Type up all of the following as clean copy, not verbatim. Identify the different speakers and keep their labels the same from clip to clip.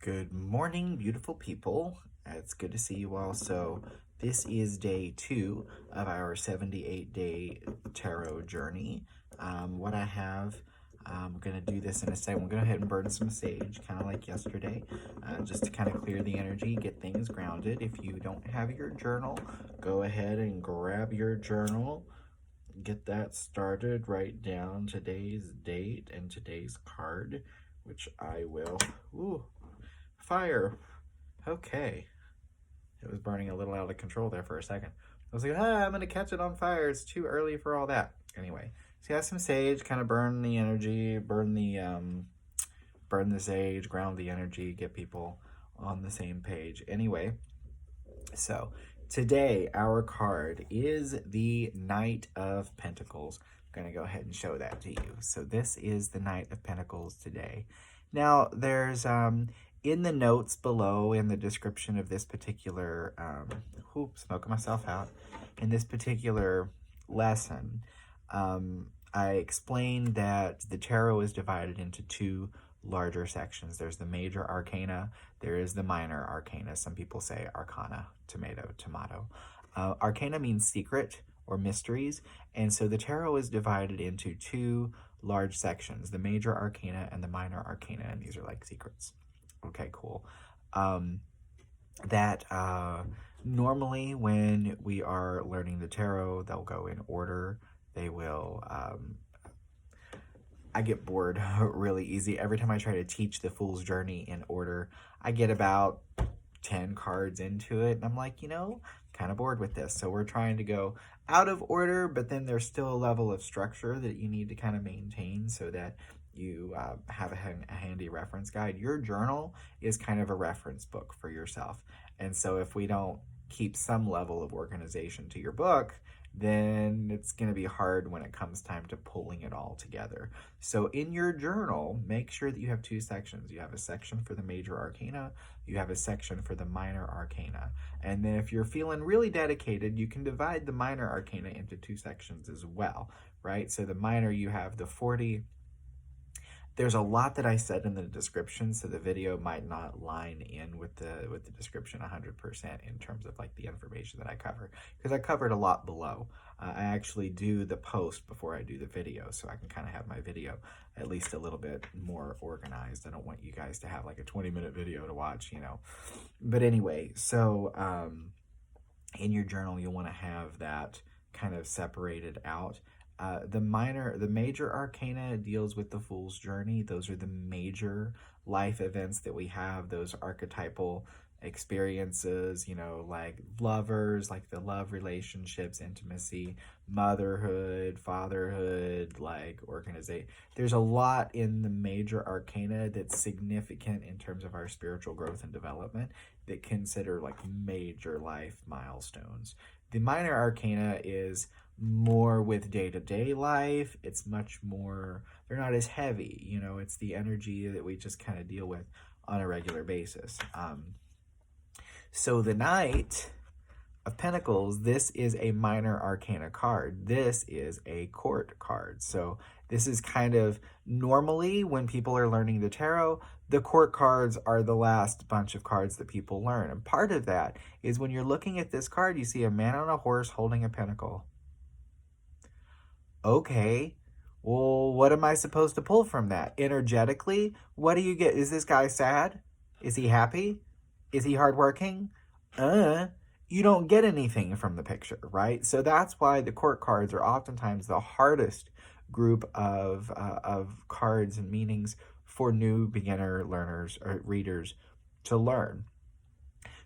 Speaker 1: Good morning, beautiful people. It's good to see you all. So this is day 2 of our 78-day tarot journey. What I have, I'm going to do this in a second. We'll go ahead and burn some sage, kind of like yesterday, just to kind of clear the energy, get things grounded. If you don't have your journal, go ahead and grab your journal. Get that started. Write down today's date and today's card, which I will. Ooh. Fire. Okay. It was burning a little out of control there for a second. I was like, I'm going to catch it on fire. It's too early for all that. Anyway, so you have some sage, kind of burn the energy, burn the sage, ground the energy, get people on the same page. Anyway, so today our card is the Knight of Pentacles. I'm going to go ahead and show that to you. So this is the Knight of Pentacles today. Now, there's in the notes below, in the description of this particular, smoking myself out, in this particular lesson, I explained that the tarot is divided into two larger sections. There's the major arcana, there is the minor arcana. Some people say arcana, tomato. Arcana means secret or mysteries, and so the tarot is divided into two large sections, the major arcana and the minor arcana, and these are like secrets. Okay, cool. Normally when we are learning the tarot, they'll go in order. They will, I get bored really easy. Every time I try to teach the Fool's Journey in order, I get about 10 cards into it, and I'm like, kind of bored with this. So we're trying to go out of order, but then there's still a level of structure that you need to kind of maintain so that you have a handy reference guide. Your journal is kind of a reference book for yourself. And so if we don't keep some level of organization to your book, then it's going to be hard when it comes time to pulling it all together. So in your journal, make sure that you have two sections. You have a section for the major arcana, you have a section for the minor arcana. And then if you're feeling really dedicated, you can divide the minor arcana into two sections as well, right? So the minor, you have the 40. There's a lot that I said in the description, so the video might not line in with the description 100% in terms of like the information that I cover, because I covered a lot below. I actually do the post before I do the video, so I can kind of have my video at least a little bit more organized. I don't want you guys to have like a 20-minute video to watch, But anyway, so in your journal, you'll want to have that kind of separated out. The major arcana deals with the Fool's Journey. Those are the major life events that we have, those archetypal experiences, like lovers, like the love relationships, intimacy, motherhood, fatherhood, like organization. There's a lot in the major arcana that's significant in terms of our spiritual growth and development that consider like major life milestones. The minor arcana is more with day-to-day life. It's much more, they're not as heavy, it's the energy that we just kind of deal with on a regular basis. So the Knight of Pentacles, this is a minor arcana card. This is a court card. So this is kind of normally when people are learning the tarot, the court cards are the last bunch of cards that people learn. And part of that is when you're looking at this card, you see a man on a horse holding a pentacle. Okay, well, what am I supposed to pull from that? Energetically, what do you get? Is this guy sad? Is he happy? Is he hardworking? You don't get anything from the picture, right? So that's why the court cards are oftentimes the hardest group of cards and meanings for new beginner learners or readers to learn.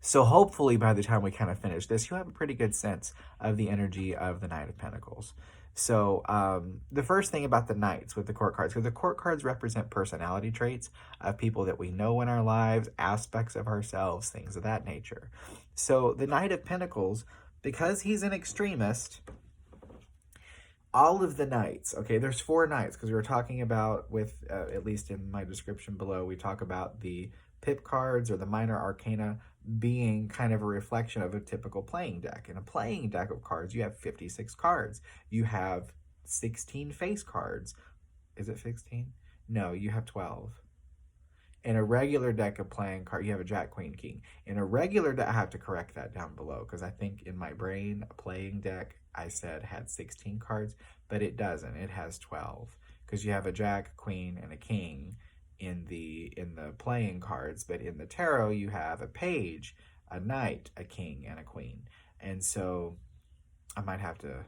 Speaker 1: So hopefully by the time we kind of finish this, you'll have a pretty good sense of the energy of the Knight of Pentacles. So the first thing about the Knights with the court cards, because the court cards represent personality traits of people that we know in our lives, aspects of ourselves, things of that nature. So the Knight of Pentacles, because he's an extremist, all of the Knights, okay, there's 4 Knights, because we were talking about with, at least in my description below, we talk about the pip cards or the minor arcana being kind of a reflection of a typical playing deck. In a playing deck of cards, you have 56 cards. You have 16 face cards. Is it 16? No, you have 12. In a regular deck of playing card, you have a Jack, Queen, King. In a regular deck, I have to correct that down below because I think in my brain, a playing deck, I said had 16 cards, but it doesn't. It has 12 because you have a Jack, Queen, and a King in the playing cards, but in the tarot, you have a Page, a Knight, a King, and a Queen. And so I might have to,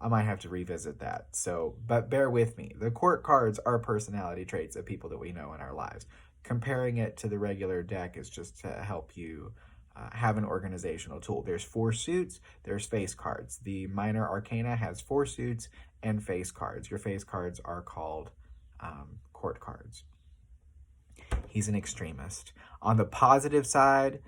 Speaker 1: I might have to revisit that. So, but bear with me. The court cards are personality traits of people that we know in our lives. Comparing it to the regular deck is just to help you have an organizational tool. There's 4 suits, there's face cards. The minor arcana has 4 suits and face cards. Your face cards are called court cards. He's an extremist. On the positive side,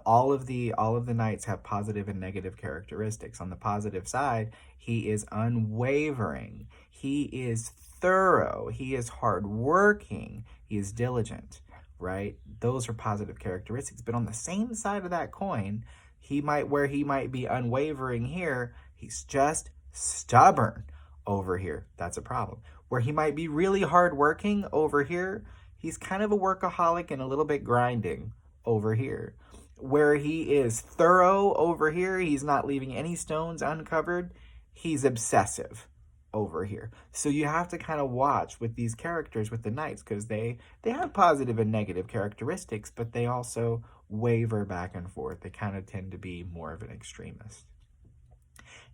Speaker 1: all of the knights have positive and negative characteristics. On the positive side, he is unwavering. He is thorough. He is hardworking. He is diligent, right? Those are positive characteristics. But on the same side of that coin, where he might be unwavering here, he's just stubborn over here. That's a problem. Where he might be really hardworking over here, he's kind of a workaholic and a little bit grinding over here. Where he is thorough over here, he's not leaving any stones uncovered. He's obsessive over here. So you have to kind of watch with these characters, with the knights, because they have positive and negative characteristics, but they also waver back and forth. They kind of tend to be more of an extremist.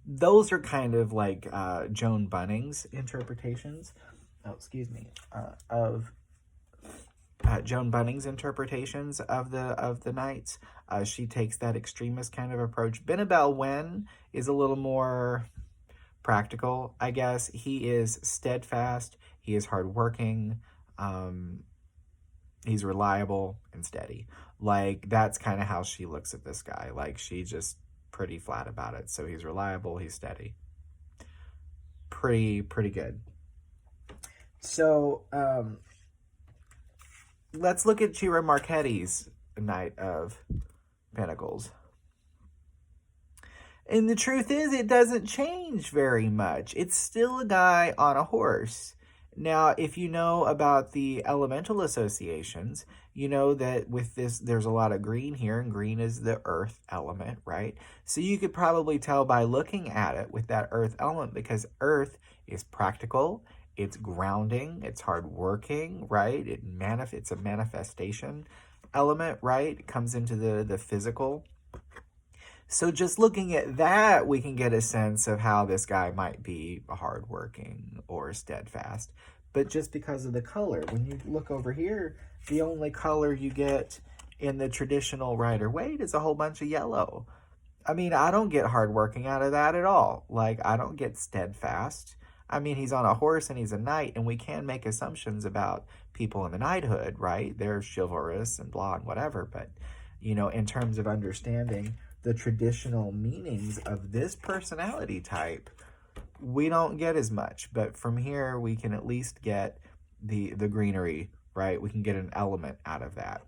Speaker 1: Those are kind of like Joan Bunning's interpretations. Of Joan Bunning's interpretations of the knights. She takes that extremist kind of approach. Benabel Wen is a little more practical, I guess. He is steadfast. He is hardworking. He's reliable and steady. Like, that's kind of how she looks at this guy. Like, she just pretty flat about it. So he's reliable. He's steady. Pretty good. So, let's look at Ciro Marchetti's Knight of Pentacles. And the truth is, it doesn't change very much. It's still a guy on a horse. Now, if you know about the elemental associations, you know that with this, there's a lot of green here, and green is the earth element, right? So you could probably tell by looking at it with that earth element, because earth is practical, it's grounding, it's hardworking, right? It's a manifestation element, right? It comes into the physical. So just looking at that, we can get a sense of how this guy might be hardworking or steadfast. But just because of the color, when you look over here, the only color you get in the traditional Rider-Waite is a whole bunch of yellow. I mean, I don't get hardworking out of that at all. Like, I don't get steadfast. I mean, he's on a horse and he's a knight, and we can make assumptions about people in the knighthood, right? They're chivalrous and blah and whatever. But, you know, in terms of understanding the traditional meanings of this personality type, we don't get as much. But from here, we can at least get the greenery, right? We can get an element out of that.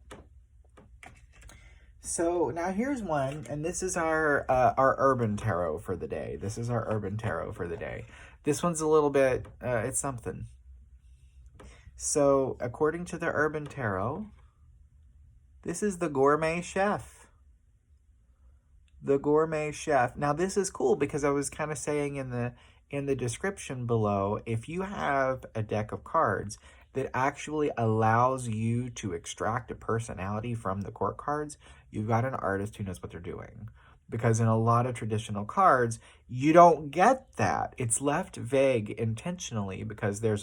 Speaker 1: So now here's one, and this is our urban tarot for the day. This is our urban tarot for the day. This one's a little bit, it's something. So according to the urban tarot, this is the gourmet chef. The gourmet chef. Now this is cool because I was kind of saying in the description below, if you have a deck of cards that actually allows you to extract a personality from the court cards, you've got an artist who knows what they're doing. Because in a lot of traditional cards, you don't get that. It's left vague intentionally because there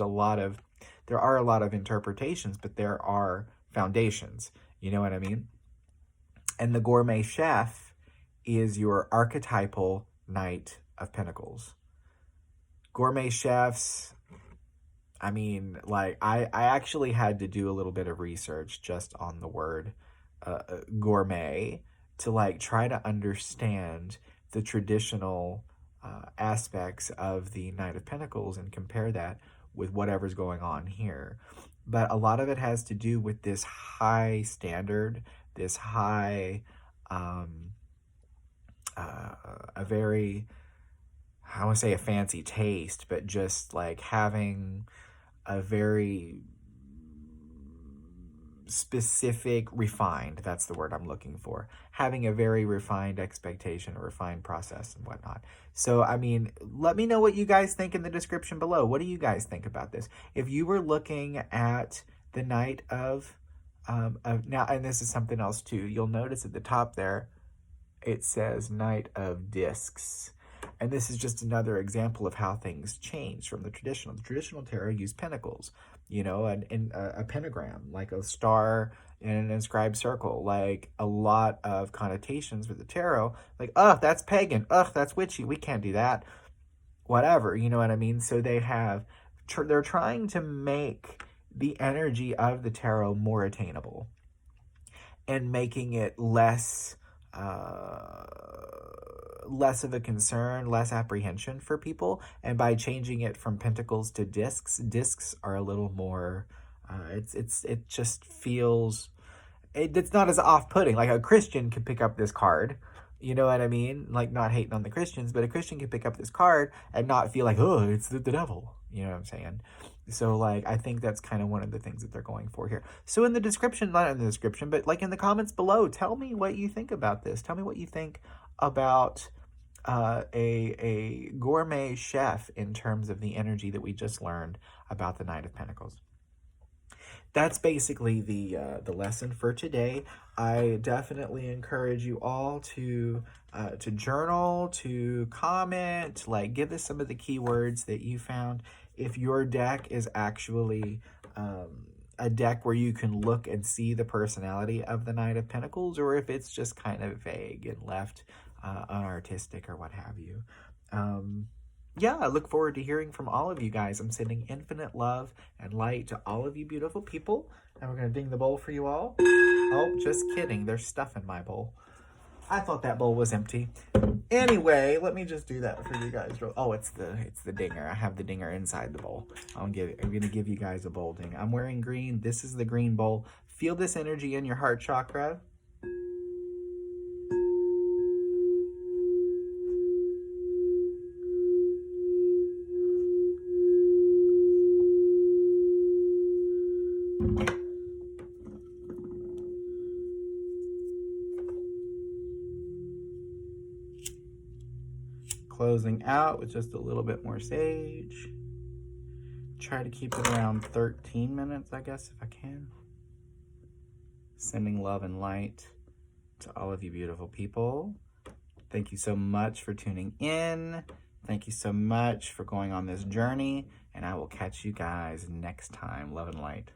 Speaker 1: are a lot of interpretations, but there are foundations. You know what I mean? And the gourmet chef is your archetypal Knight of Pentacles. Gourmet chefs, I mean, like, I actually had to do a little bit of research just on the word gourmet to, like, try to understand the traditional aspects of the Knight of Pentacles and compare that with whatever's going on here. But a lot of it has to do with this high standard, this high, a very, I want to say a fancy taste, but just like having a very specific, refined, that's the word I'm looking for. Having a very refined expectation, a refined process and whatnot. So, I mean, let me know what you guys think in the description below. What do you guys think about this? If you were looking at the Knight of now, and this is something else too, you'll notice at the top there, it says Knight of Discs. And this is just another example of how things change from the traditional. The traditional tarot used pentacles, you know, and a pentagram, like a star in an inscribed circle, like a lot of connotations with the tarot, like, ugh, that's pagan, ugh, that's witchy, we can't do that, whatever, you know what I mean? So they're trying to make the energy of the tarot more attainable and making it less of a concern, less apprehension for people. And by changing it from pentacles to discs are a little more, it just feels, it's not as off-putting. Like a Christian could pick up this card, you know what I mean? Like, not hating on the Christians, but a Christian can pick up this card and not feel like, oh, it's the devil. You know what I'm saying? So, like, I think that's kind of one of the things that they're going for here. So in the description, not in the description, but like in the comments below, tell me what you think about this. Tell me what you think about a gourmet chef in terms of the energy that we just learned about the Knight of Pentacles. That's basically the lesson for today. I definitely encourage you all to journal, to comment, like give us some of the keywords that you found. If your deck is actually a deck where you can look and see the personality of the Knight of Pentacles, or if it's just kind of vague and left unartistic or what have you. Yeah, I look forward to hearing from all of you guys. I'm sending infinite love and light to all of you beautiful people. And we're going to ding the bowl for you all. Oh, just kidding. There's stuff in my bowl. I thought that bowl was empty. Anyway, let me just do that for you guys. Oh, it's the dinger. I have the dinger inside the bowl. I'm going to give you guys a bowl ding. I'm wearing green. This is the green bowl. Feel this energy in your heart chakra. Closing out with just a little bit more sage. Try to keep it around 13 minutes, I guess, if I can. Sending love and light to all of you beautiful people. Thank you so much for tuning in. Thank you so much for going on this journey, and I will catch you guys next time. Love and light.